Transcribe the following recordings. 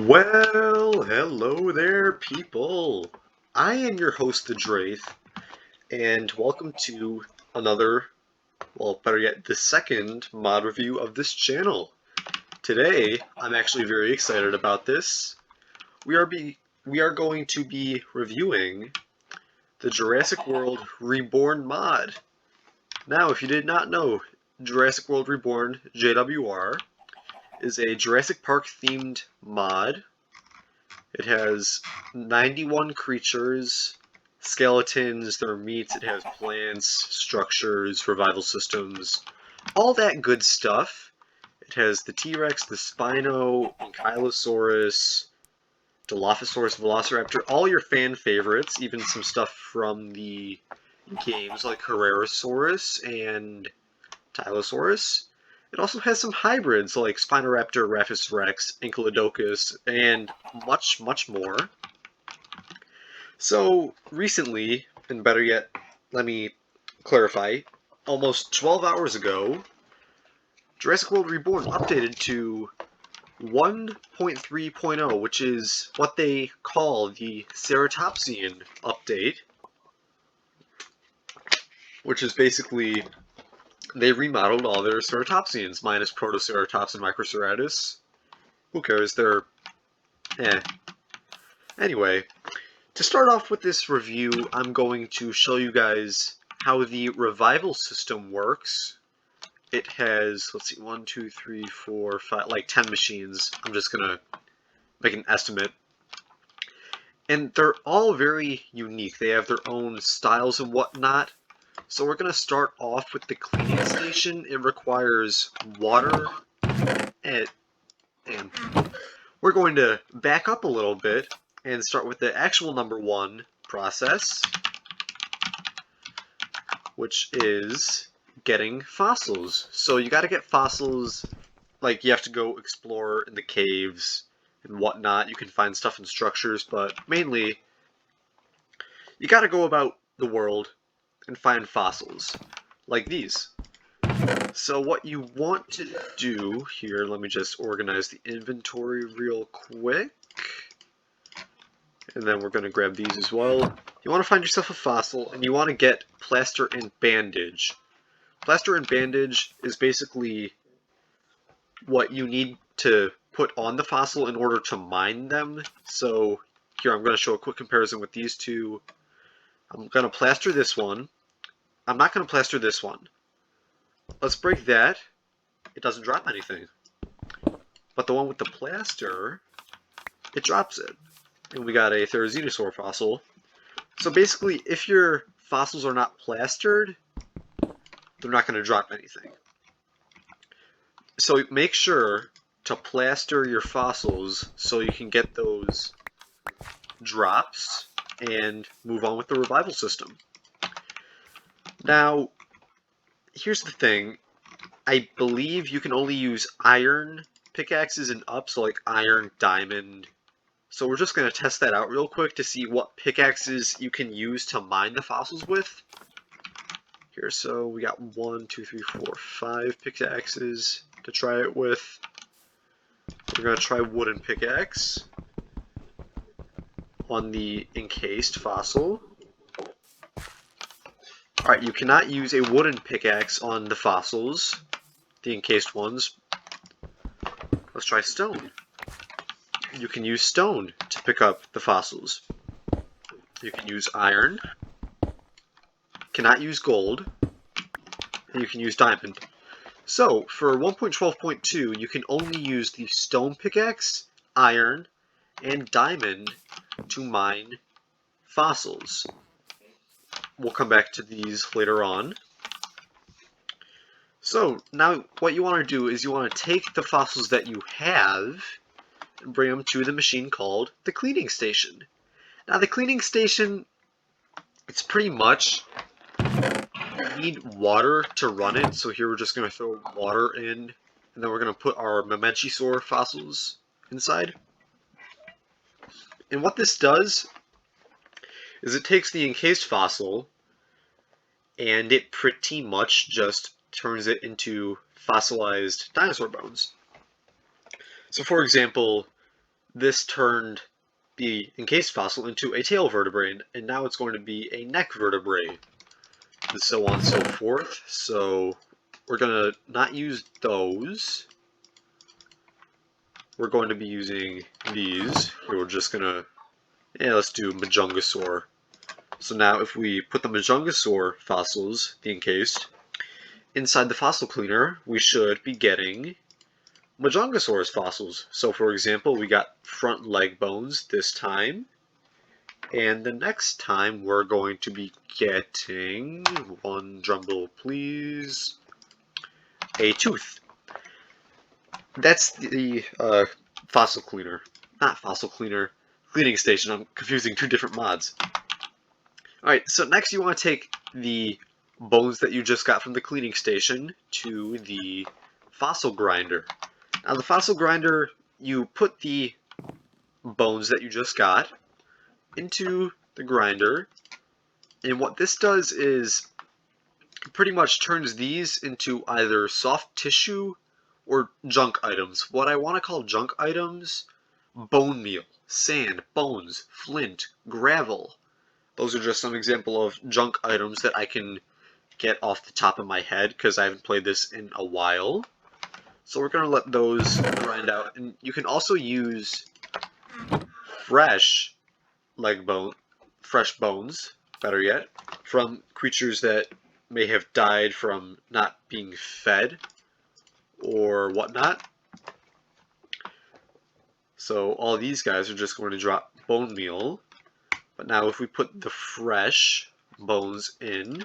Well, hello there, people. I am your host, the Draith, and welcome to another, well, better yet, the second mod review of this channel. Today, I'm actually very excited about this. We are going to be reviewing the Jurassic World Reborn mod. Now, if you did not know, Jurassic World Reborn, JWR, is a Jurassic Park themed mod. It has 91 creatures, skeletons, there are meats, it has plants, structures, revival systems, all that good stuff. It has the T-Rex, the Spino, Ankylosaurus, Dilophosaurus, Velociraptor, all your fan favorites, even some stuff from the games like Coelurus and Tylosaurus. It also has some hybrids like Spinoraptor, Raphis Rex, Ankylodocus, and much, much more. So, recently, and better yet, let me clarify, almost 12 hours ago, Jurassic World Reborn updated to 1.3.0, which is what they call the Ceratopsian update, which is basically they remodeled all their ceratopsians, minus Protoceratops and Microceratus. Who cares? They're Anyway, to start off with this review, I'm going to show you guys how the revival system works. It has, let's see, 1, 2, 3, 4, 5, like 10 machines. I'm just gonna make an estimate. And they're all very unique. They have their own styles and whatnot. So we're going to start off with the cleaning station. It requires water, and we're going to back up a little bit and start with the actual number one process, which is getting fossils. So you got to get fossils, like you have to go explore in the caves and whatnot. You can find stuff in structures, but mainly you got to go about the world and find fossils, like these. So what you want to do here, let me just organize the inventory real quick, and then we're going to grab these as well. You want to find yourself a fossil, and you want to get plaster and bandage. Plaster and bandage is basically what you need to put on the fossil in order to mine them. So here I'm going to show a quick comparison with these two. I'm going to plaster this one. I'm not going to plaster this one. Let's break that. It doesn't drop anything. But the one with the plaster, it drops it. And we got a Therizinosaur fossil. So basically, if your fossils are not plastered, they're not going to drop anything. So make sure to plaster your fossils so you can get those drops and move on with the revival system. Now, here's the thing. I believe you can only use iron pickaxes and up, so like iron, diamond. So we're just going to test that out real quick to see what pickaxes you can use to mine the fossils with. Here, so we got 1, 2, 3, 4, 5 pickaxes to try it with. We're going to try wooden pickaxe on the encased fossil. Alright, you cannot use a wooden pickaxe on the fossils, the encased ones. Let's try stone. You can use stone to pick up the fossils. You can use iron. Cannot use gold. And you can use diamond. So, for 1.12.2, you can only use the stone pickaxe, iron, and diamond to mine fossils. We'll come back to these later on. So, now what you want to do is you want to take the fossils that you have and bring them to the machine called the cleaning station. Now, the cleaning station, it's pretty much, you need water to run it, so here we're just going to throw water in, and then we're going to put our Mamenchisaur fossils inside. And what this does is it takes the encased fossil and it pretty much just turns it into fossilized dinosaur bones. So for example, this turned the encased fossil into a tail vertebrae, and now it's going to be a neck vertebrae, and so on and so forth. So we're going to not use those. We're going to be using these. Here we're just going to, let's do Majungasaur. So now if we put the Majungasaur fossils, the encased, inside the fossil cleaner, we should be getting Majungasaurus fossils. So for example, we got front leg bones this time, and the next time we're going to be getting, one drum roll please, a tooth. That's the fossil cleaner. Not fossil cleaner, cleaning station. I'm confusing two different mods. Alright, so next you want to take the bones that you just got from the cleaning station to the fossil grinder. Now the fossil grinder, you put the bones that you just got into the grinder, and what this does is pretty much turns these into either soft tissue or junk items. What I want to call junk items: bone meal, sand, bones, flint, gravel. Those are just some example of junk items that I can get off the top of my head because I haven't played this in a while. So we're going to let those grind out. And you can also use fresh bones, better yet, from creatures that may have died from not being fed or whatnot. So all these guys are just going to drop bone meal. But now if we put the fresh bones in,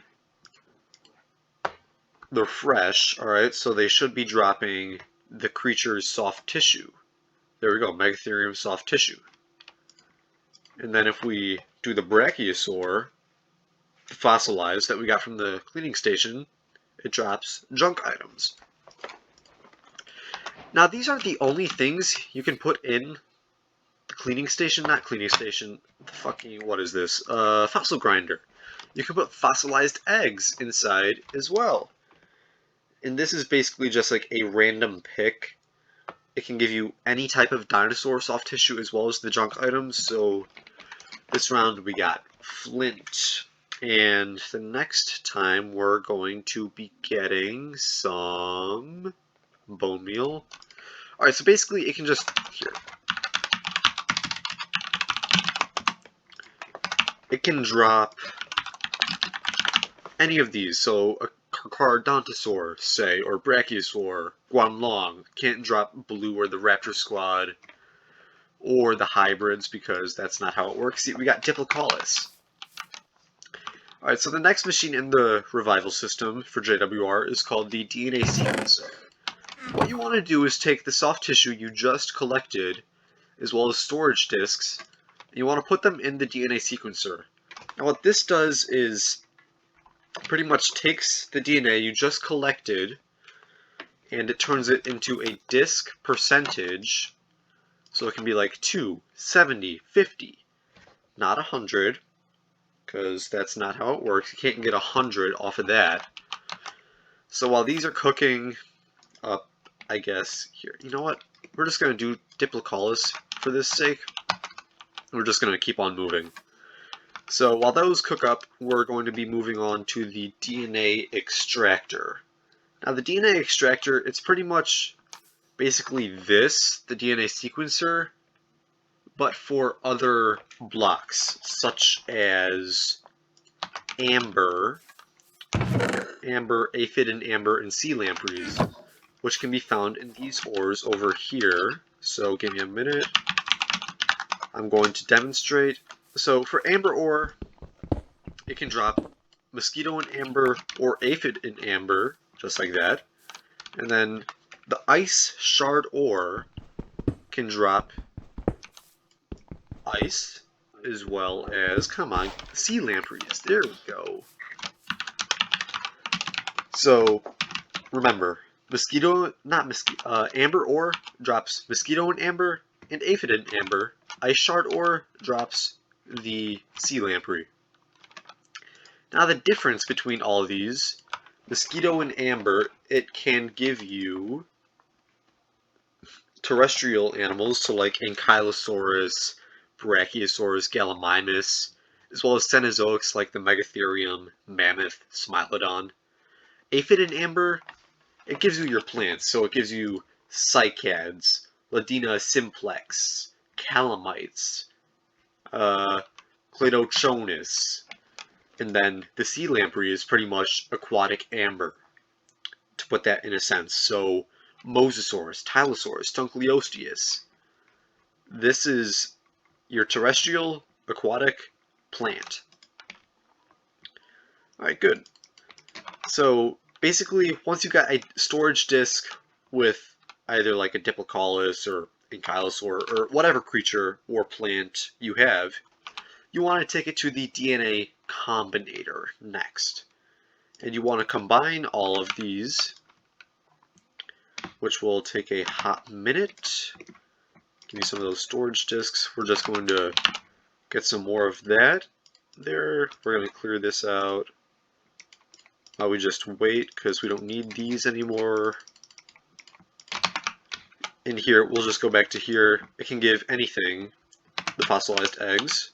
they're fresh, alright, so they should be dropping the creature's soft tissue. There we go, Megatherium soft tissue. And then if we do the Brachiosaur, the fossilized that we got from the cleaning station, it drops junk items. Now these aren't the only things you can put in the cleaning station, not cleaning station, the fucking, what is this, fossil grinder. You can put fossilized eggs inside as well. And this is basically just like a random pick. It can give you any type of dinosaur soft tissue as well as the junk items. So this round we got flint. And the next time we're going to be getting some bone meal. Alright, so basically it can just, here. It can drop any of these. So a Carcharodontosaur, say, or Brachiosaur, Guanlong, can't drop Blue or the Raptor Squad, or the hybrids, because that's not how it works. See, we got Diplocaulus. Alright, so the next machine in the revival system for JWR is called the DNA sequencer. What you want to do is take the soft tissue you just collected, as well as storage disks, and you want to put them in the DNA sequencer. Now what this does is pretty much takes the DNA you just collected and it turns it into a disk percentage. So it can be like 2, 70, 50, not 100, because that's not how it works. You can't get 100 off of that. So while these are cooking up, I guess, here, you know what? We're just going to do Diplocaulus for this sake. We're just going to keep on moving. So while those cook up, we're going to be moving on to the DNA extractor. Now the DNA extractor, it's pretty much basically this, the DNA sequencer, but for other blocks, such as amber, aphid and amber, and sea lampreys, which can be found in these ores over here. So give me a minute. I'm going to demonstrate. So for amber ore, it can drop mosquito in amber or aphid in amber, just like that. And then the ice shard ore can drop ice as well as, come on, sea lampreys. There we go. So remember, amber ore drops mosquito in amber and aphid in amber. Ice shard ore drops the sea lamprey. Now the difference between all of these, mosquito and amber, it can give you terrestrial animals, so like Ankylosaurus, Brachiosaurus, Gallimimus, as well as Cenozoics like the Megatherium, Mammoth, Smilodon. Aphid and Amber, it gives you your plants, so it gives you cycads, Ladina simplex, calamites, Cladochonus, and then the sea lamprey is pretty much aquatic amber, to put that in a sense. So Mosasaurus, Tylosaurus, Tunkliosteus. This is your terrestrial aquatic plant. Alright, good. So basically, once you've got a storage disk with either like a Diplocaulus or Ankylosaur or whatever creature or plant you have, you want to take it to the DNA Combinator next. And you want to combine all of these, which will take a hot minute. Give me some of those storage disks. We're just going to get some more of that there. We're going to clear this out. We just wait because we don't need these anymore. In here, we'll just go back to here. It can give anything, the fossilized eggs.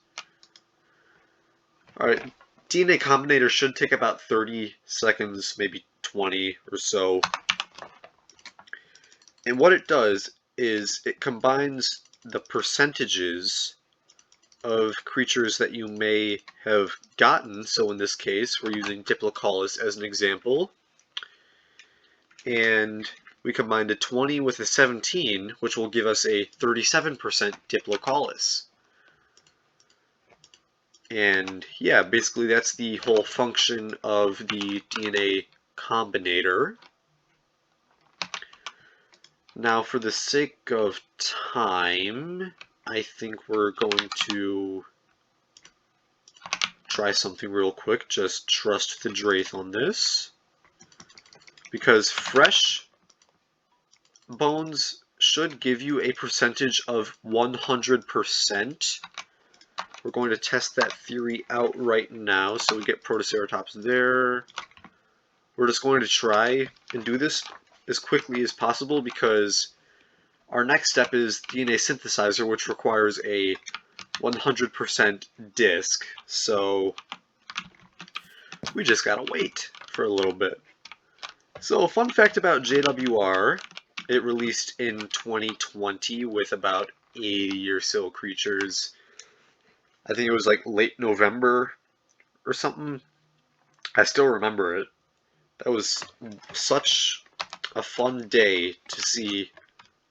Alright, DNA Combinator should take about 30 seconds, maybe 20 or so. And what it does is it combines the percentages of creatures that you may have gotten. So in this case, we're using Diplocaulus as an example. And we combined a 20 with a 17, which will give us a 37% Diplocaulus. And yeah, basically that's the whole function of the DNA Combinator. Now, for the sake of time, I think we're going to try something real quick. Just trust the Draith on this. Because fresh bones should give you a percentage of 100%. We're going to test that theory out right now. So we get Protoceratops there. We're just going to try and do this as quickly as possible because our next step is DNA Synthesizer, which requires a 100% disk. So we just gotta wait for a little bit. So a fun fact about JWR, it released in 2020 with about 80 or so creatures. I think it was like late November or something. I still remember it. That was such a fun day to see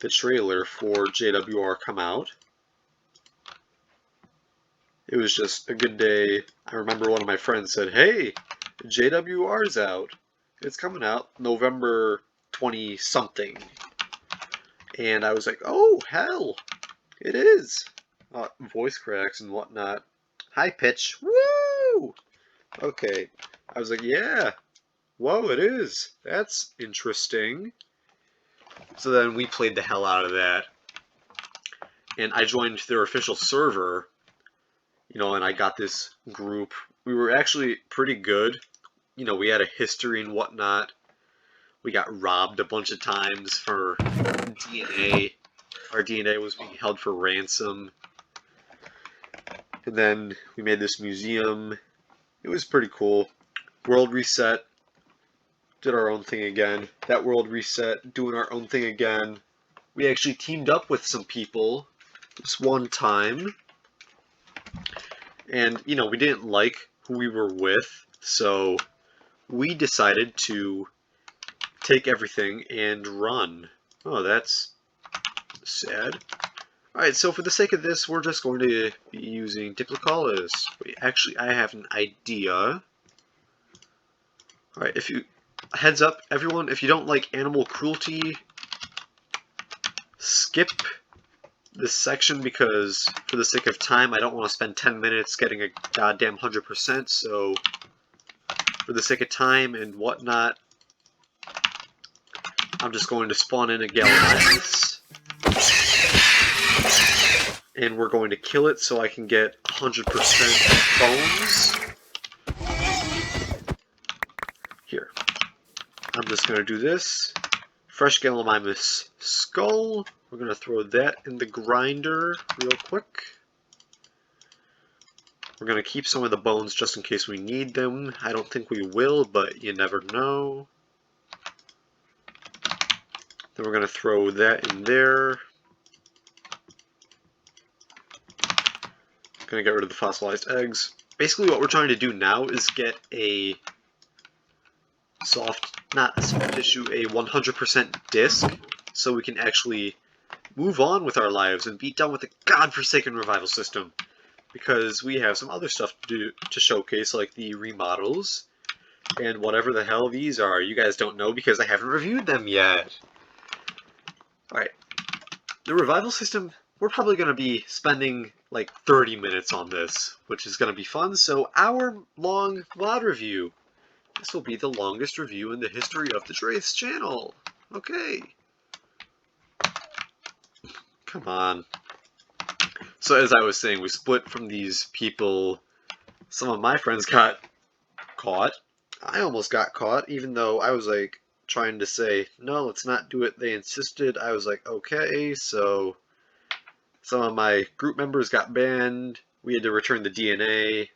the trailer for JWR come out. It was just a good day. I remember one of my friends said, "Hey, JWR's out. It's coming out November 20-something." And I was like, "Oh, hell, it is." Voice cracks and whatnot. High pitch. Woo! Okay. I was like, yeah. Whoa, it is. That's interesting. So then we played the hell out of that. And I joined their official server, you know, and I got this group. We were actually pretty good. You know, we had a history and whatnot. We got robbed a bunch of times for DNA. Our DNA was being held for ransom. And then we made this museum. It was pretty cool. World reset. Did our own thing again. That world reset. Doing our own thing again. We actually teamed up with some people this one time. And, you know, we didn't like who we were with. So we decided to take everything and run. Oh, that's sad. Alright, so for the sake of this, we're just going to be using Diplocaulus. Wait, actually, I have an idea. Alright, heads up, everyone, if you don't like animal cruelty, skip this section because, for the sake of time, I don't want to spend 10 minutes getting a goddamn 100%, so for the sake of time and whatnot, I'm just going to spawn in a Gallimimus. And we're going to kill it so I can get 100% bones. Here. I'm just going to do this. fresh Gallimimus skull. We're going to throw that in the grinder real quick. We're going to keep some of the bones just in case we need them. I don't think we will, but you never know. Then we're going to throw that in there. Going to get rid of the fossilized eggs. Basically what we're trying to do now is get a not a soft tissue, a 100% disc, so we can actually move on with our lives and be done with the godforsaken revival system. Because we have some other stuff to showcase, like the remodels, and whatever the hell these are. You guys don't know because I haven't reviewed them yet. Alright, the revival system, we're probably going to be spending like 30 minutes on this, which is going to be fun, so hour-long VOD review. This will be the longest review in the history of the Draith's channel. Okay. Come on. So as I was saying, we split from these people. Some of my friends got caught. I almost got caught, even though I was like trying to say, no, let's not do it. They insisted. I was like, okay. So some of my group members got banned. We had to return the DNA.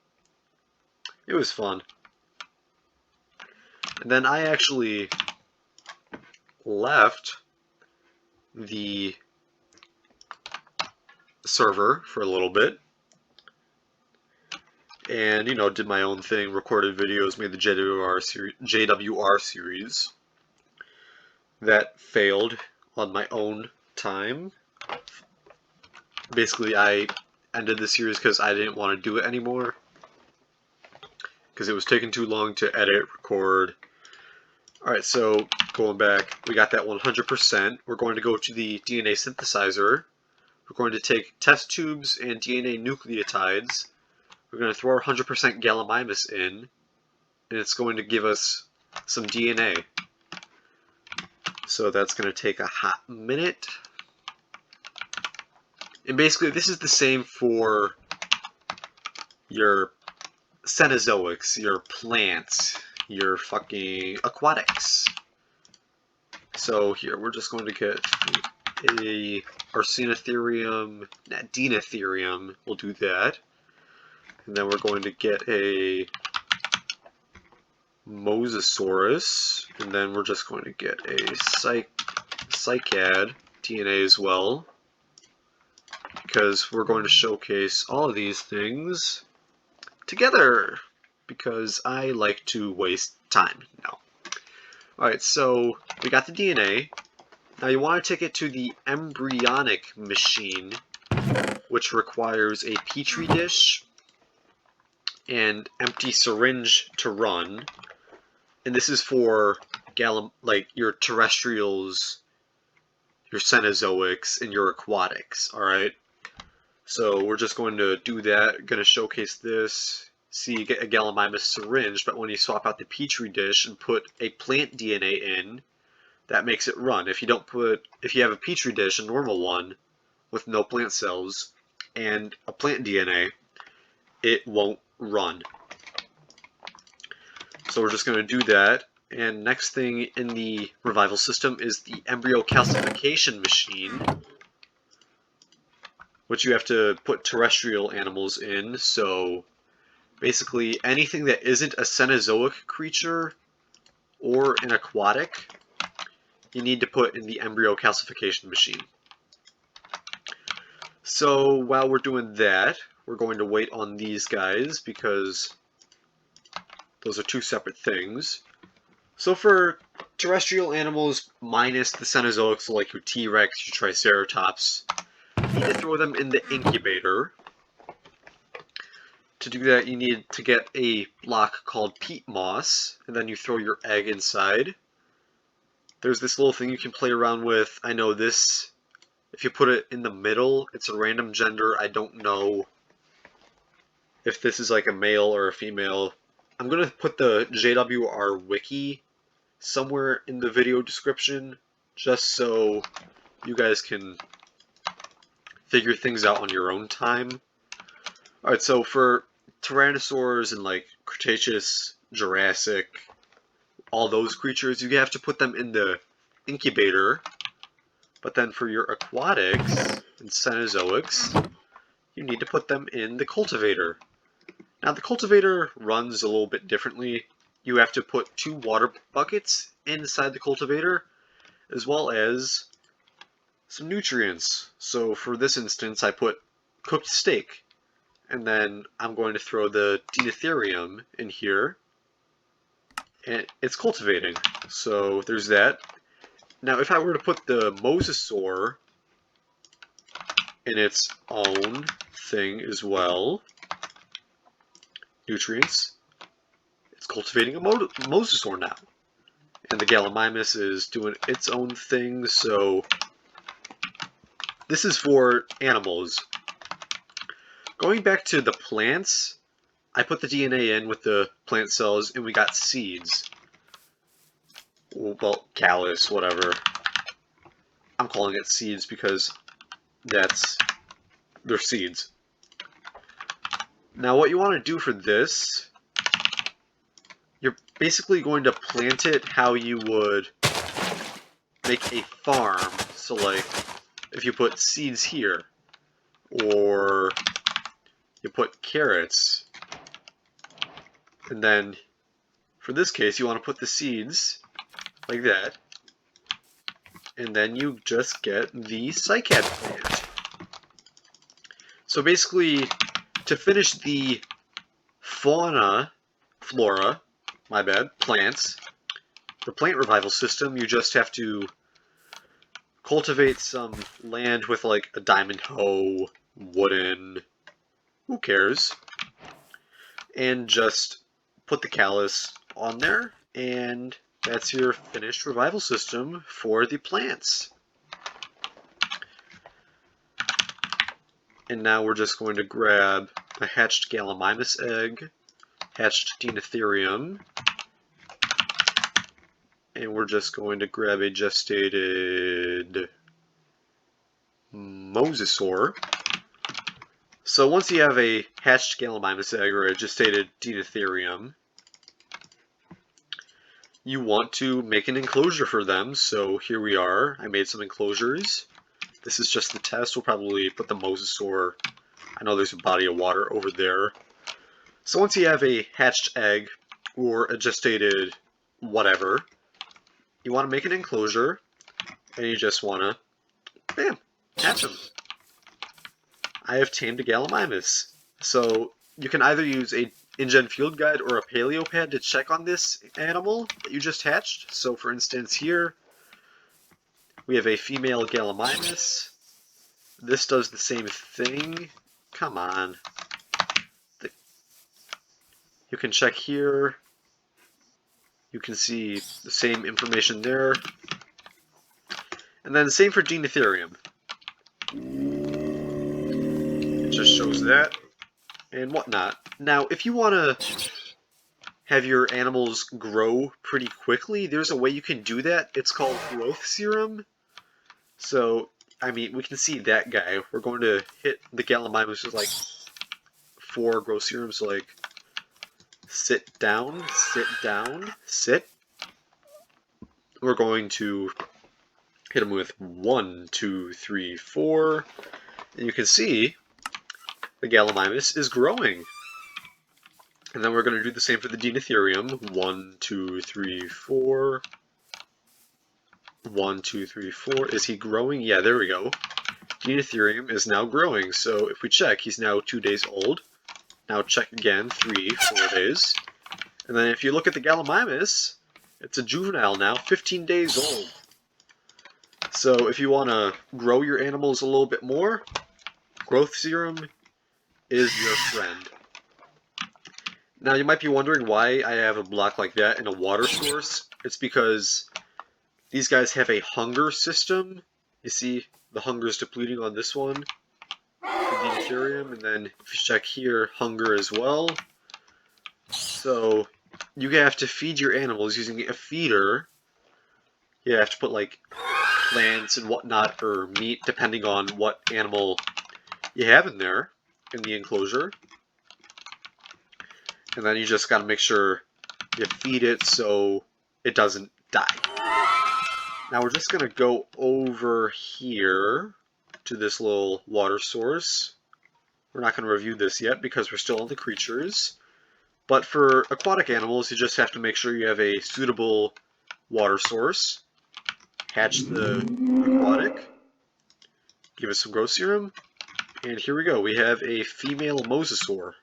It was fun. And then I actually left the server for a little bit and, you know, did my own thing, recorded videos, made the JWR series that failed on my own time. Basically, I ended the series because I didn't want to do it anymore because it was taking too long to edit, record. Alright, so going back, we got that 100%. We're going to go to the DNA synthesizer. We're going to take test tubes and DNA nucleotides. We're going to throw our 100% Gallimimus in, and it's going to give us some DNA. So that's going to take a hot minute. And basically, this is the same for your Cenozoics, your plants, your fucking aquatics. So here, we're just going to get a Arsenotherium, Dinetherium, we'll do that. And then we're going to get a Mosasaurus, and then we're just going to get a Cycad DNA as well. Because we're going to showcase all of these things together. Because I like to waste time. No. Alright, so we got the DNA. Now you want to take it to the embryonic machine, which requires a petri dish and empty syringe to run. And this is for your terrestrials, your Cenozoics, and your aquatics. Alright? So we're just going to do that. Going to showcase this. See, you get a Gallimimus syringe, but when you swap out the petri dish and put a plant DNA in, that makes it run. If you have a petri dish, a normal one, with no plant cells, and a plant DNA, it won't run. So we're just going to do that. And next thing in the revival system is the embryo calcification machine, which you have to put terrestrial animals in. So basically anything that isn't a Cenozoic creature or an aquatic, you need to put in the embryo calcification machine. So while we're doing that, we're going to wait on these guys because those are two separate things. So for terrestrial animals minus the Cenozoics, like your T-Rex, your Triceratops, you need to throw them in the incubator. To do that, you need to get a block called peat moss, and then you throw your egg inside. There's this little thing you can play around with. I know this, if you put it in the middle, it's a random gender. I don't know if this is like a male or a female. I'm going to put the JWR wiki somewhere in the video description, just so you guys can figure things out on your own time. Alright, so for Tyrannosaurs and like Cretaceous, Jurassic, all those creatures, you have to put them in the incubator, but then for your aquatics and Cenozoics, you need to put them in the cultivator. Now the cultivator runs a little bit differently. You have to put 2 water buckets inside the cultivator, as well as some nutrients. So for this instance, I put cooked steak, and then I'm going to throw the Deinotherium in here, and it's cultivating. So there's that. Now if I were to put the Mosasaur in its own thing as well, nutrients, it's cultivating a Mosasaur now. And the Gallimimus is doing its own thing, so this is for animals. Going back to the plants, I put the DNA in with the plant cells and we got seeds. Well, callus, whatever. I'm calling it seeds because they're seeds. Now what you want to do for this, you're basically going to plant it how you would make a farm. So like, if you put seeds here, or you put carrots, and then for this case you want to put the seeds like that, and then you just get the cycad plant. So basically, to finish the flora, plants, the plant revival system, you just have to cultivate some land with like a diamond hoe, wooden, who cares, and just put the callus on there, and that's your finished revival system for the plants. And now we're just going to grab a hatched Gallimimus egg, hatched Deinotherium, and we're just going to grab a gestated Mosasaur. So once you have a hatched Gallimimus egg or a gestated Deinotherium, you want to make an enclosure for them. So here we are. I made some enclosures. This is just the test. We'll probably put the Mosasaur. I know there's a body of water over there. So once you have a hatched egg or a gestated whatever, you want to make an enclosure, and you just want to, bam, hatch them. I have tamed a Gallimimus. So you can either use a InGen field guide or a paleopad to check on this animal that you just hatched. So for instance here, we have a female Gallimimus. This does the same thing. Come on. You can check here. You can see the same information there. And then the same for Deinotherium. It just shows that and whatnot. Now, if you want to have your animals grow pretty quickly, there's a way you can do that. It's called growth serum. So, I mean, we can see that guy. We're going to hit the Gallimimus with like 4 growth serums, like sit down, sit down, sit. We're going to hit him with 1, 2, 3, 4. And you can see the Gallimimus is growing. And then we're going to do the same for the Deinotherium. 1, 2, 3, 4. 1, 2, 3, 4. Is he growing? Yeah, there we go. Deinotherium is now growing. So if we check, he's now 2 days old. Now check again, 3, 4 days. And then if you look at the Gallimimus, it's a juvenile now, 15 days old. So if you want to grow your animals a little bit more, growth serum is your friend. Now you might be wondering why I have a block like that and a water source. It's because these guys have a hunger system. You see the hunger is depleting on this one, the Deinotherium, and then if you check here, hunger as well. So you have to feed your animals using a feeder. You have to put like plants and whatnot, or meat, depending on what animal you have in there, in the enclosure. And then you just got to make sure you feed it so it doesn't die. Now we're just going to go over here to this little water source. We're not going to review this yet because we're still on the creatures. But for aquatic animals, you just have to make sure you have a suitable water source. Hatch the aquatic. Give it some growth serum. And here we go. We have a female mosasaur.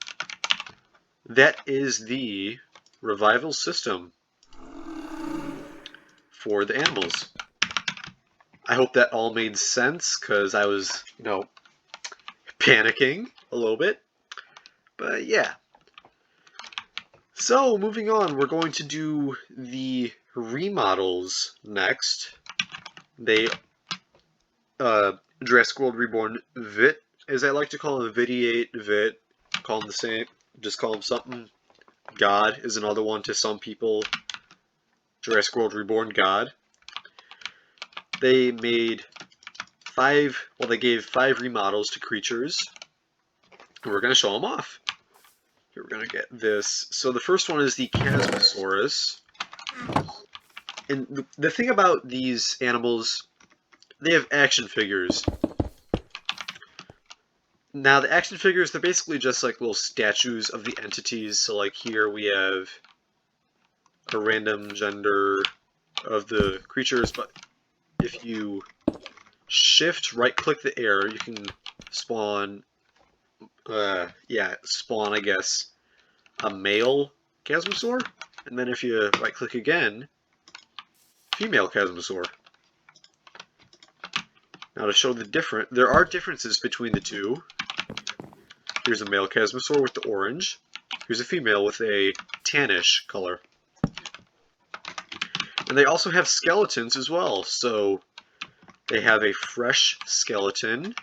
That is the revival system for the animals. I hope that all made sense, because I was, panicking a little bit. But yeah. So, moving on, we're going to do the remodels next. They, Jurassic World Reborn Vit, as I like to call them, Vitiate, Vit, call them the same, just call them something. God is another one to some people. Jurassic World Reborn God. They made they gave 5 remodels to creatures. And we're going to show them off. Here, we're going to get this. So the first one is the Chasmosaurus. And the thing about these animals, they have action figures. Now, the action figures, they're basically just like little statues of the entities. So like here we have a random gender of the creatures, but if you shift right-click the air, you can spawn, I guess, a male Chasmosaur, and then if you right-click again, female Chasmosaur. Now to show there are differences between the two. Here's a male Chasmosaur with the orange. Here's a female with a tannish color. And they also have skeletons as well, so they have a fresh skeleton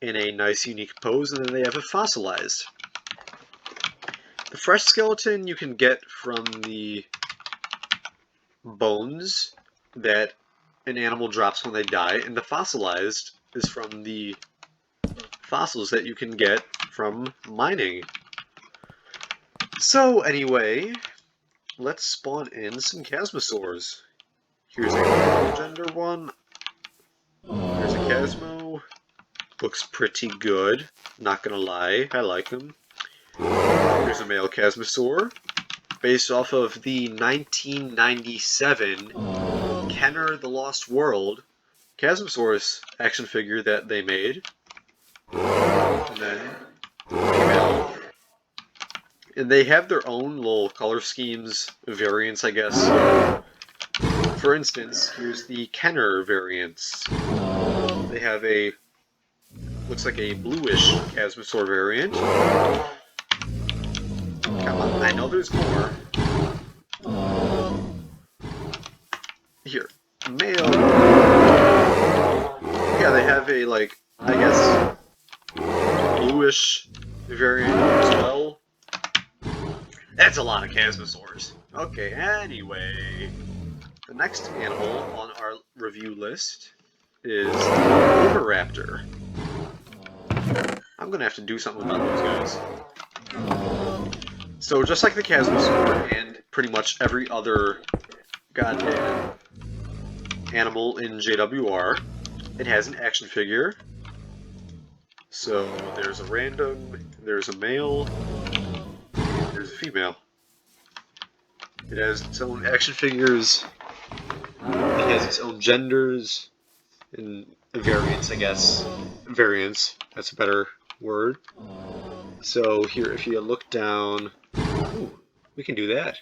in a nice unique pose, and then they have a fossilized. The fresh skeleton you can get from the bones that an animal drops when they die, and the fossilized is from the fossils that you can get from mining. So anyway, let's spawn in some Chasmosaurs. Here's a gender one. Here's a Chasmo. Looks pretty good, not gonna lie, I like him. Here's a male Chasmosaur, based off of the 1997 Kenner the Lost World Chasmosaurus action figure that they made. And then female. And they have their own little color schemes, variants, I guess. For instance, here's the Kenner variants. They have looks like a bluish Chasmosaur variant. Come on, I know there's more. Here, male. Yeah, they have a, I guess, bluish variant as well. That's a lot of Chasmosaurs. Okay, anyway. The next animal on our review list is Oviraptor. I'm gonna have to do something about those guys. So just like the Chasmosaur and pretty much every other goddamn animal in JWR, it has an action figure. So there's a random, there's a male, and there's a female. It has its own action figures, it has its own genders, and variants, I guess. Variants, that's a better word. So here, if you look down, ooh, we can do that.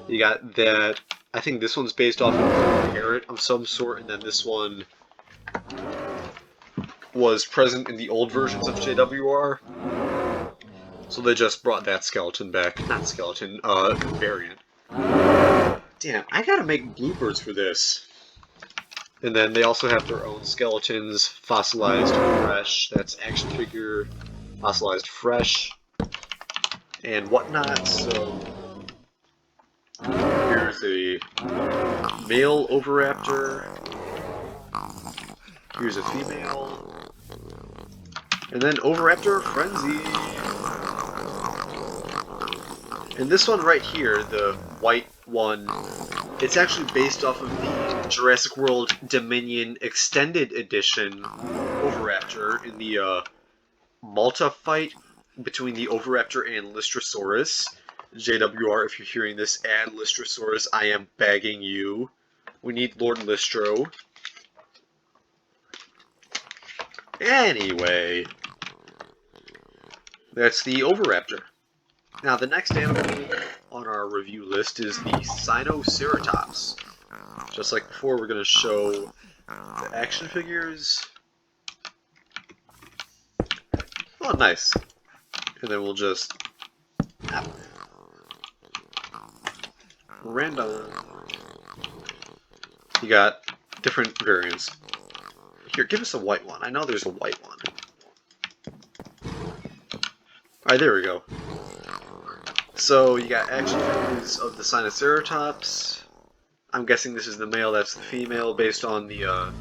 You got that, I think this one's based off of a parrot of some sort, and then this one was present in the old versions of JWR. So they just brought that skeleton back. Not skeleton, variant. Damn, I gotta make bloopers for this. And then they also have their own skeletons, fossilized fresh, that's action figure, fossilized fresh, and whatnot. So here's a male Oviraptor, here's a female, and then Oviraptor Frenzy. And this one right here, the white one It's actually based off of the Jurassic World Dominion Extended Edition Oviraptor in the Malta fight between the Oviraptor and Lystrosaurus. JWR, if you're hearing this, add Lystrosaurus. I am begging you. We need Lord Lystro. Anyway, that's the Oviraptor. Now, the next animal on our review list is the Sinoceratops. Just like before, we're going to show the action figures. Oh, nice. And then we'll just random. You got different variants. Here, give us a white one. I know there's a white one. Alright, there we go. So, you got action figures of the Sinoceratops. I'm guessing this is the male, that's the female, based on the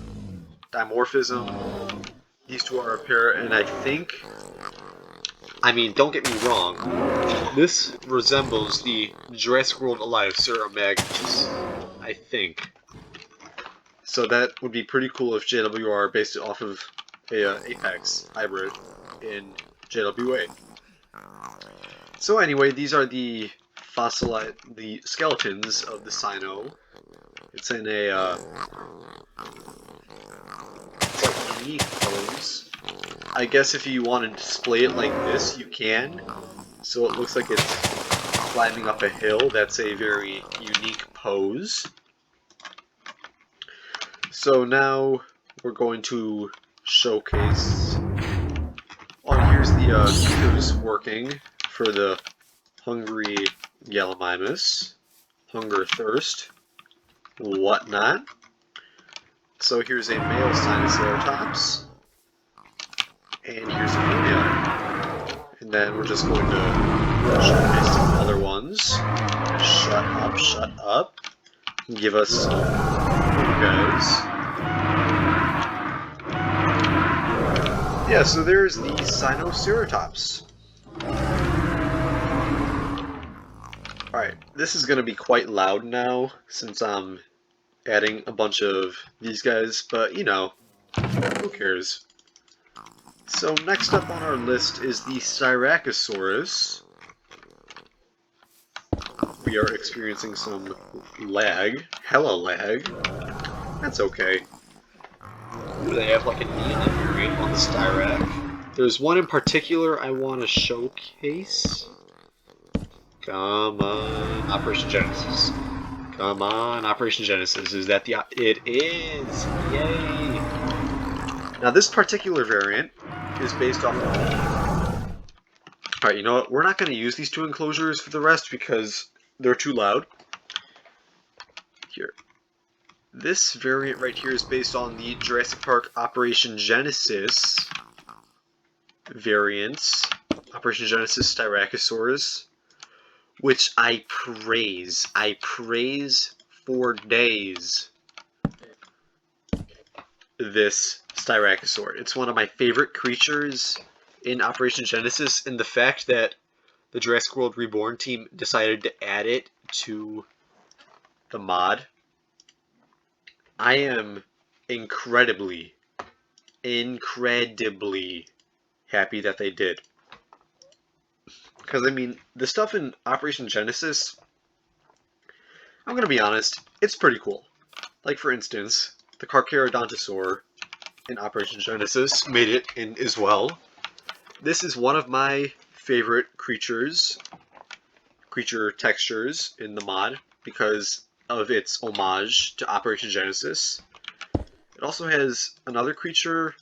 dimorphism. These two are a pair, and I think... I mean, don't get me wrong. This resembles the Jurassic World Alive Ceratopsians, I think. So that would be pretty cool if JWR based it off of a Apex hybrid in JWA. So anyway, these are the the skeletons of the Sino. It's in a quite unique pose. I guess if you want to display it like this, you can. So it looks like it's climbing up a hill. That's a very unique pose. So now we're going to showcase. Oh, here's the cues working for the hungry Gallimimus, hunger, thirst, whatnot. So here's a male Sinoceratops, and here's a female. And then we're just going to showcase some other ones. Shut up. Give us some guys. Yeah, so there's the Sinoceratops. Alright, this is going to be quite loud now, since I'm adding a bunch of these guys, but you know, who cares? So next up on our list is the Styracosaurus. We are experiencing some lag, hella lag. That's okay. They have like a neon variant on the Styrac. There's one in particular I want to showcase. Come on, Operation Genesis. Come on, Operation Genesis. Is that the... It is! Yay! Now this particular variant is based off of the... Alright, you know what? We're not going to use these two enclosures for the rest because they're too loud. Here. This variant right here is based on the Jurassic Park Operation Genesis variants. Operation Genesis Styracosaurus. Which I praise. I praise for days. This Styracosaur. It's one of my favorite creatures in Operation Genesis, and the fact that the Jurassic World Reborn team decided to add it to the mod, I am incredibly happy that they did. Because, I mean, the stuff in Operation Genesis, I'm going to be honest, it's pretty cool. Like, for instance, the Carcharodontosaur in Operation Genesis made it in as well. This is one of my favorite creature textures in the mod because of its homage to Operation Genesis. It also has another creature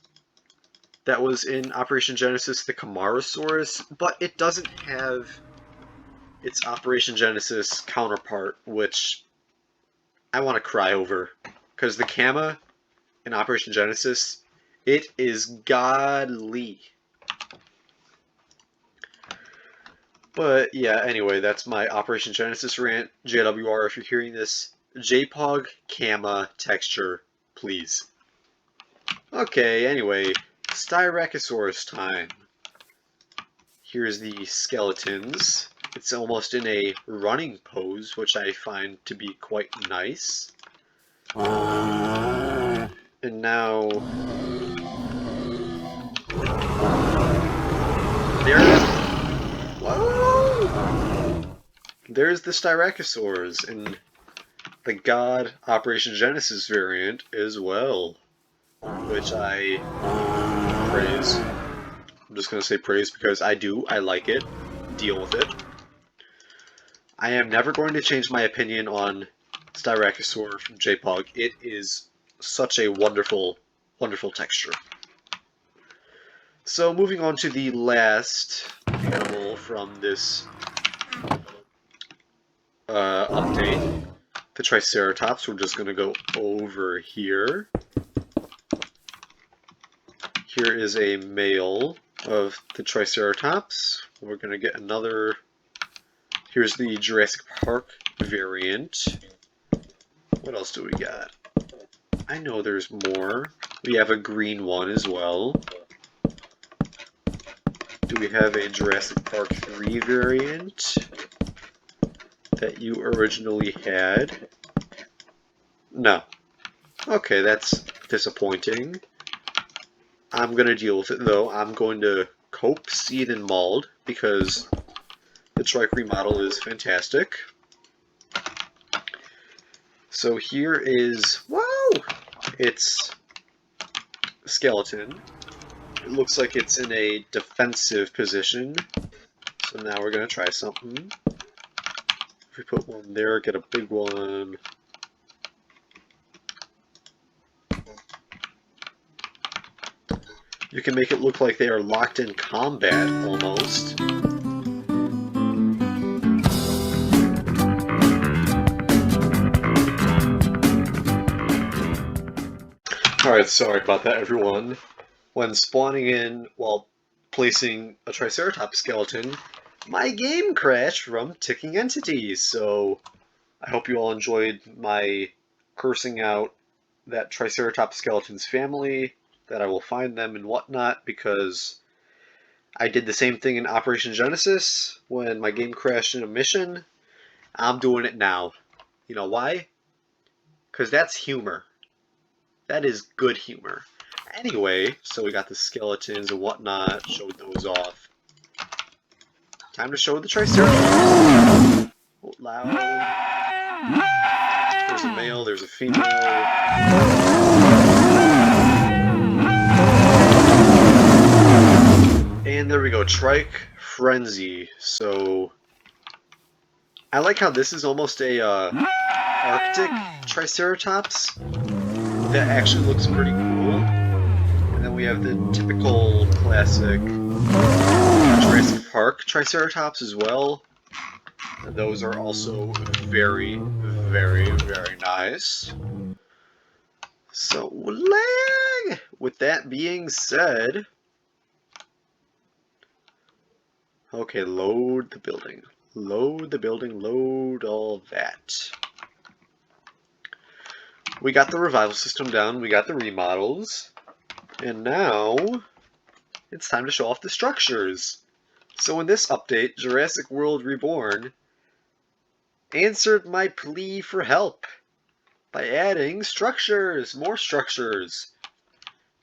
that was in Operation Genesis, the Camarasaurus, but it doesn't have its Operation Genesis counterpart, which I want to cry over. Because the Kama in Operation Genesis, it is godly. But yeah, anyway, that's my Operation Genesis rant. JWR, if you're hearing this, JPOG Kama texture, please. Okay, anyway, Styracosaurus time. Here's the skeletons. It's almost in a running pose, which I find to be quite nice. And now there's the Styracosaurus and the God Operation Genesis variant as well, which I praise. I'm just going to say praise because I like it, deal with it. I am never going to change my opinion on Styracosaurus from JPOG. It is such a wonderful, wonderful texture. So moving on to the last animal from this update, the Triceratops. We're just going to go over here. Here is a male of the Triceratops. We're going to get another. Here's the Jurassic Park variant. What else do we got? I know there's more. We have a green one as well. Do we have a Jurassic Park 3 variant that you originally had? No. Okay, that's disappointing. I'm going to deal with it though. I'm going to cope, seed, and mold because the Trike remodel is fantastic. So here is, whoa! It's a skeleton. It looks like it's in a defensive position. So now we're going to try something. If we put one there, get a big one. You can make it look like they are locked in combat, almost. Alright, sorry about that, everyone. When spawning in while placing a Triceratops skeleton, my game crashed from ticking entities, so I hope you all enjoyed my cursing out that Triceratops skeleton's family, that I will find them and whatnot, because I did the same thing in Operation Genesis when my game crashed in a mission. I'm doing it now. You know why? Because that's humor. That is good humor. Anyway, so we got the skeletons and whatnot, showed those off. Time to show the Triceratops. Oh, loud. There's a male, there's a female. And there we go, Trike Frenzy. So, I like how this is almost a Arctic Triceratops. That actually looks pretty cool. And then we have the typical classic Jurassic Park Triceratops as well. And those are also very, very, very nice. So, with that being said, okay, load the building. Load the building, load all that. We got the revival system down, we got the remodels, and now it's time to show off the structures. So in this update, Jurassic World Reborn answered my plea for help by adding structures, more structures.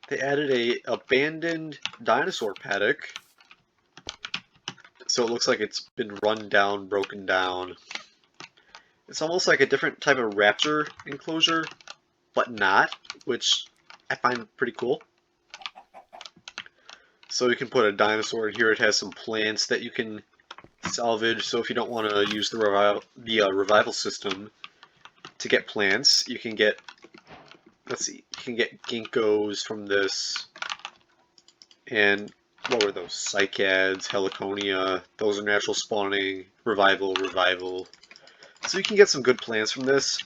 They added a abandoned dinosaur paddock, so it looks like it's been run down, broken down. It's almost like a different type of raptor enclosure, but not, which I find pretty cool. So you can put a dinosaur in here. It has some plants that you can salvage. So if you don't want to use the revival system to get plants, you can get, let's see, you can get ginkgos from this. And what were those? Cycads, heliconia. Those are natural spawning. Revival. So you can get some good plants from this.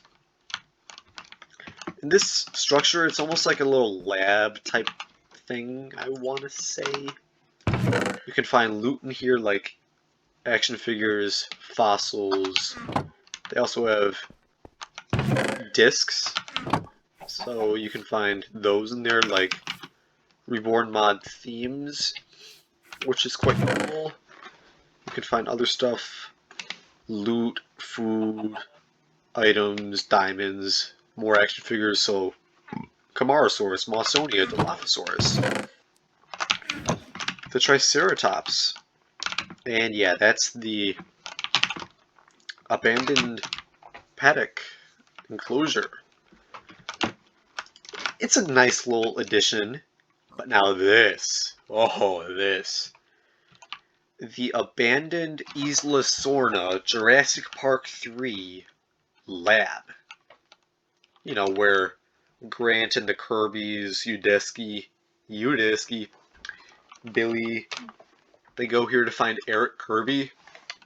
In this structure, it's almost like a little lab type thing, I want to say. You can find loot in here like action figures, fossils. They also have discs, so you can find those in there like Reborn mod themes, which is quite cool. You can find other stuff loot, food, items, diamonds, more action figures, so Camarasaurus, Mawsonia, Dilophosaurus, the Triceratops, and yeah, that's the abandoned Paddock enclosure. It's a nice little addition, but now this, this. The abandoned Isla Sorna Jurassic Park 3 lab. You know, where Grant and the Kirbys, Udesky, Billy, they go here to find Eric Kirby,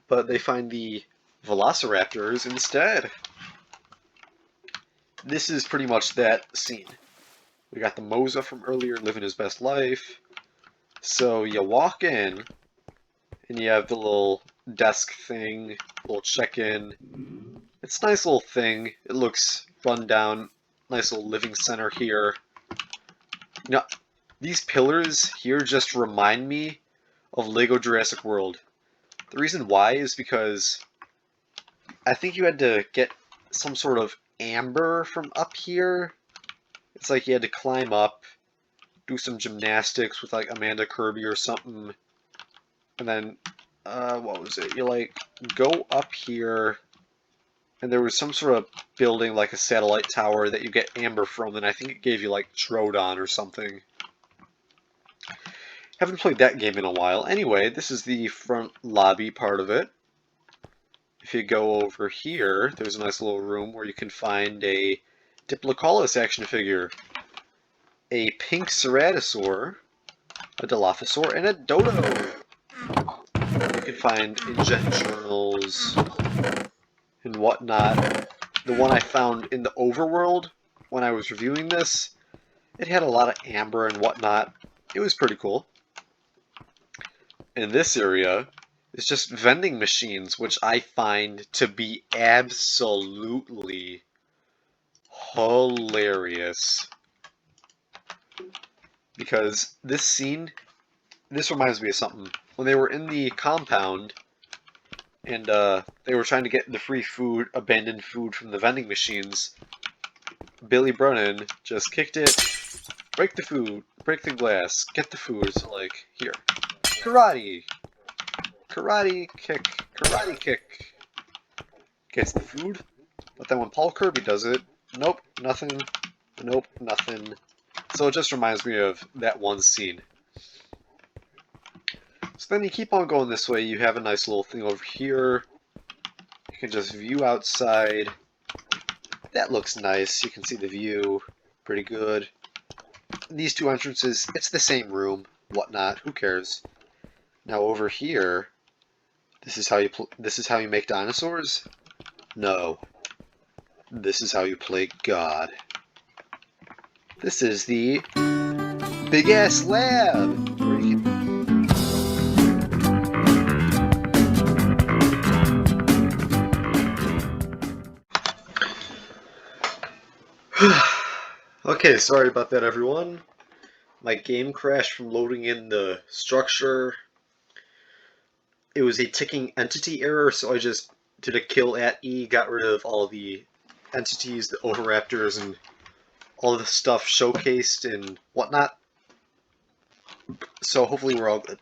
but they find the Velociraptors instead. This is pretty much that scene. We got the Moza from earlier living his best life. So you walk in, and you have the little desk thing, little check-in. It's a nice little thing. It looks run down. Nice little living center here. You know, these pillars here just remind me of Lego Jurassic World. The reason why is because I think you had to get some sort of amber from up here. It's like you had to climb up, do some gymnastics with like Amanda Kirby or something, and then what was it? You like go up here, and there was some sort of building like a satellite tower that you get amber from, and I think it gave you like Troodon or something. Haven't played that game in a while. Anyway, this is the front lobby part of it. If you go over here, there's a nice little room where you can find a Diplocaulus action figure, a pink Ceratosaur, a Dilophosaur, and a Dodo. You can find InGen journals and whatnot. The one I found in the overworld when I was reviewing this, it had a lot of amber and whatnot. It was pretty cool. In this area, it's just vending machines, which I find to be absolutely hilarious. Because this scene, this reminds me of something. When they were in the compound, and they were trying to get the free food, abandoned food from the vending machines, Billy Brennan just kicked it, break the food, break the glass, get the food. So like, here, karate, karate kick, gets the food. But then when Paul Kirby does it, nope, nothing, nope, nothing. So it just reminds me of that one scene. So then you keep on going this way, you have a nice little thing over here. You can just view outside. That looks nice, you can see the view, pretty good. These two entrances, it's the same room, whatnot, who cares. Now over here, this is how you make dinosaurs? No. This is how you play God. This is the big ass lab where you can Okay, sorry about that everyone. My game crashed from loading in the structure. It was a ticking entity error, so I just did a kill at E, got rid of all the entities, the Oviraptors, and all the stuff showcased and whatnot. So hopefully we're all good.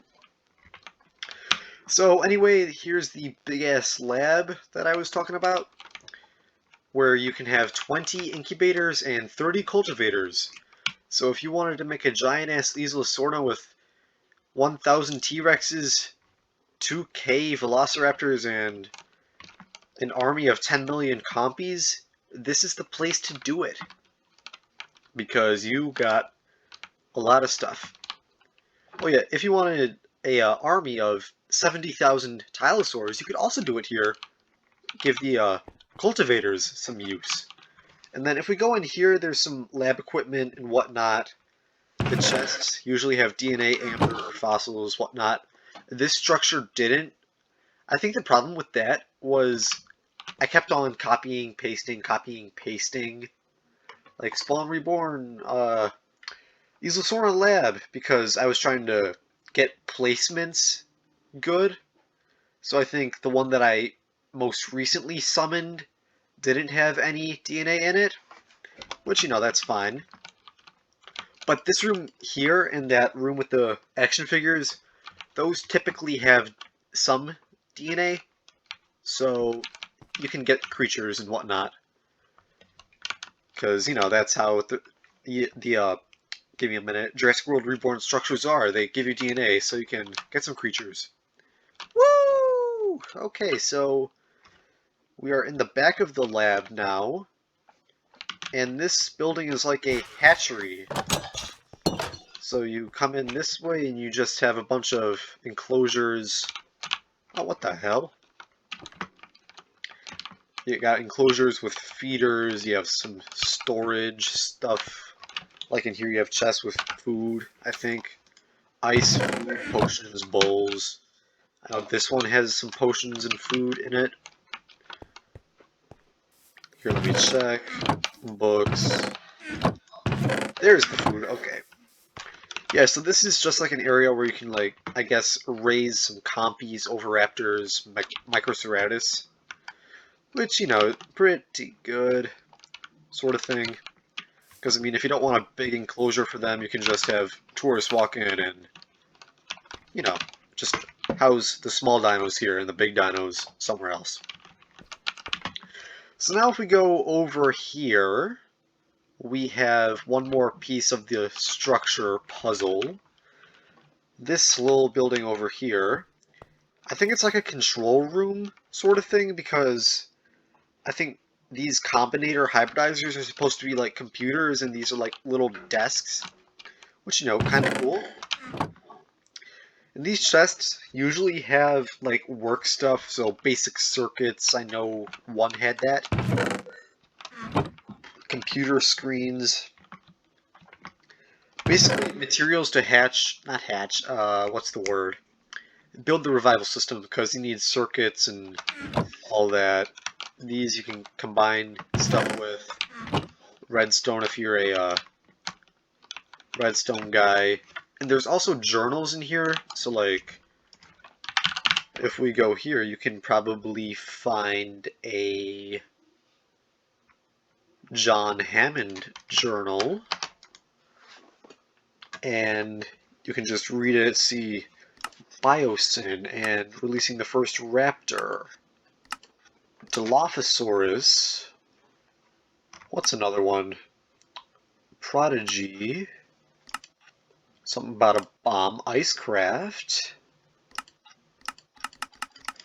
So anyway, here's the big ass lab that I was talking about, where you can have 20 incubators and 30 cultivators. So if you wanted to make a giant ass Isla Sorna with 1,000 T-Rexes, 2K Velociraptors, and an army of 10 million compies, this is the place to do it. Because you got a lot of stuff. Oh yeah, if you wanted a army of 70,000 Tylosaurs, you could also do it here. Give the cultivators some use. And then if we go in here, there's some lab equipment and whatnot. The chests usually have DNA, amber, fossils, whatnot. This structure didn't. I think the problem with that was I kept on copying, pasting, like Spawn Reborn, Isla Sorna Lab, because I was trying to get placements good. So I think the one that I most recently summoned didn't have any DNA in it, which, you know, that's fine. But this room here and that room with the action figures, those typically have some DNA, so you can get creatures and whatnot. Because, you know, that's how give me a minute, Jurassic World Reborn structures are. They give you DNA so you can get some creatures. Woo! Okay, so we are in the back of the lab now, and this building is like a hatchery. So you come in this way and you just have a bunch of enclosures. Oh, what the hell? You got enclosures with feeders, you have some storage stuff. Like in here you have chests with food, I think. Ice, food, potions, bowls. This one has some potions and food in it. Here, let me check. Books. There's the food, okay. Yeah, so this is just like an area where you can, like, I guess, raise some compies, Oviraptors, Microceratus. Which, you know, pretty good sort of thing. Because, I mean, if you don't want a big enclosure for them, you can just have tourists walk in and, you know, just house the small dinos here and the big dinos somewhere else. So now if we go over here, we have one more piece of the structure puzzle. This little building over here, I think it's like a control room sort of thing, because I think these Combinator hybridizers are supposed to be like computers, and these are like little desks, which, you know, kind of cool. And these chests usually have like work stuff, so basic circuits. I know one had that. Computer screens. Basically, materials to what's the word? Build the revival system, because you need circuits and all that. These you can combine stuff with. Redstone if you're a redstone guy. And there's also journals in here, so like, if we go here, you can probably find a John Hammond journal, and you can just read it, see Biosyn and releasing the first raptor. Dilophosaurus. What's another one? Prodigy. Something about a bomb. Icecraft.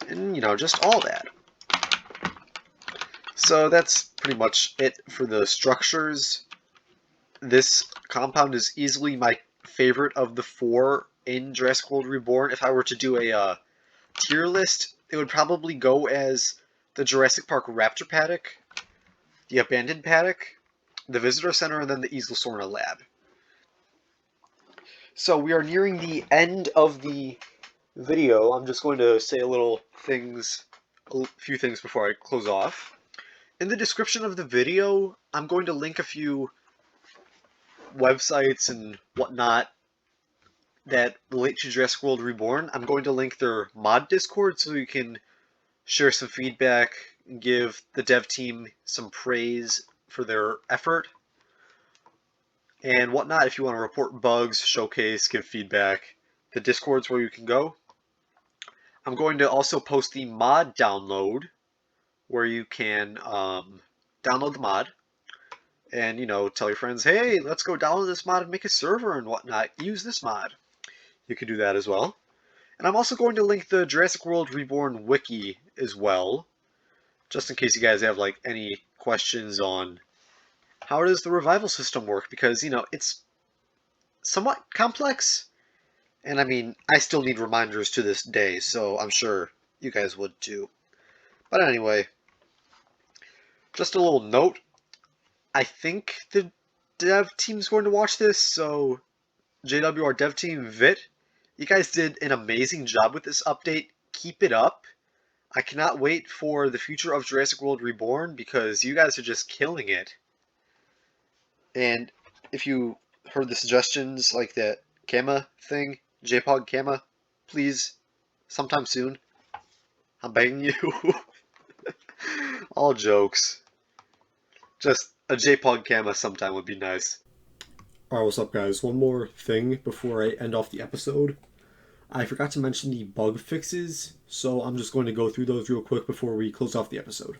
And, you know, just all that. So that's pretty much it for the structures. This compound is easily my favorite of the 4 in Jurassic World Reborn. If I were to do a tier list, it would probably go as the Jurassic Park Raptor Paddock, the Abandoned Paddock, the Visitor Center, and then the Easelsorna Lab. So we are nearing the end of the video. I'm just going to say a few things before I close off. In the description of the video, I'm going to link a few websites and whatnot that relate to Jurassic World Reborn. I'm going to link their mod Discord so you can share some feedback and give the dev team some praise for their effort and whatnot. If you want to report bugs, showcase, give feedback, the Discord's where you can go. I'm going to also post the mod download where you can download the mod and, you know, tell your friends, hey, let's go download this mod and make a server and whatnot. Use this mod. You can do that as well. And I'm also going to link the Jurassic World Reborn wiki as well, just in case you guys have like any questions on how does the revival system work, because, you know, it's somewhat complex. And I mean, I still need reminders to this day, so I'm sure you guys would too. But anyway, just a little note. I think the dev team's going to watch this, so JWR dev team, Vit, you guys did an amazing job with this update. Keep it up. I cannot wait for the future of Jurassic World Reborn, because you guys are just killing it. And if you heard the suggestions, like that Kama thing, JPOG Kama, please, sometime soon, I'm begging you. All jokes. Just a JPOG camera sometime would be nice. Alright, what's up guys? One more thing before I end off the episode. I forgot to mention the bug fixes, so I'm just going to go through those real quick before we close off the episode.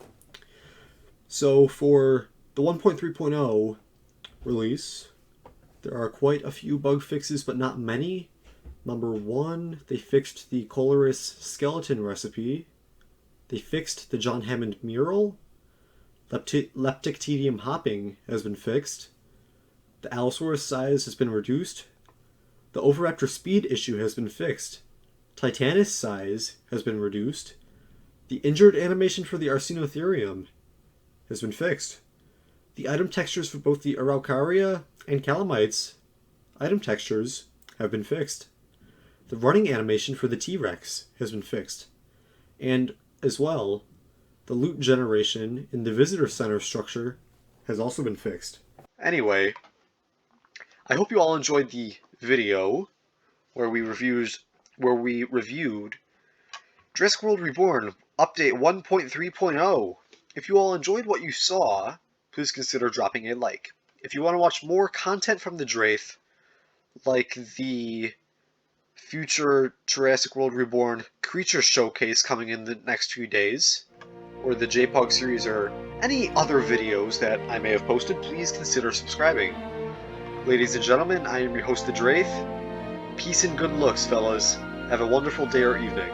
So for the 1.3.0 release, there are quite a few bug fixes, but not many. Number one, they fixed the Coelurus skeleton recipe. They fixed the John Hammond mural. Leptictidium hopping has been fixed. The Allosaurus size has been reduced. The Oviraptor speed issue has been fixed. Titanus size has been reduced. The injured animation for the Sinoceratops has been fixed. The item textures for both the Araucaria and Calamites item textures have been fixed. The running animation for the T-Rex has been fixed. And as well, the loot generation in the visitor center structure has also been fixed. Anyway, I hope you all enjoyed the video where we reviewed Jurassic World Reborn Update 1.3.0. If you all enjoyed what you saw, please consider dropping a like. If you want to watch more content from the Draith, like the future Jurassic World Reborn creature showcase coming in the next few days, or the JPOG series, or any other videos that I may have posted, please consider subscribing. Ladies and gentlemen, I am your host, the Draith. Peace and good looks, fellas. Have a wonderful day or evening.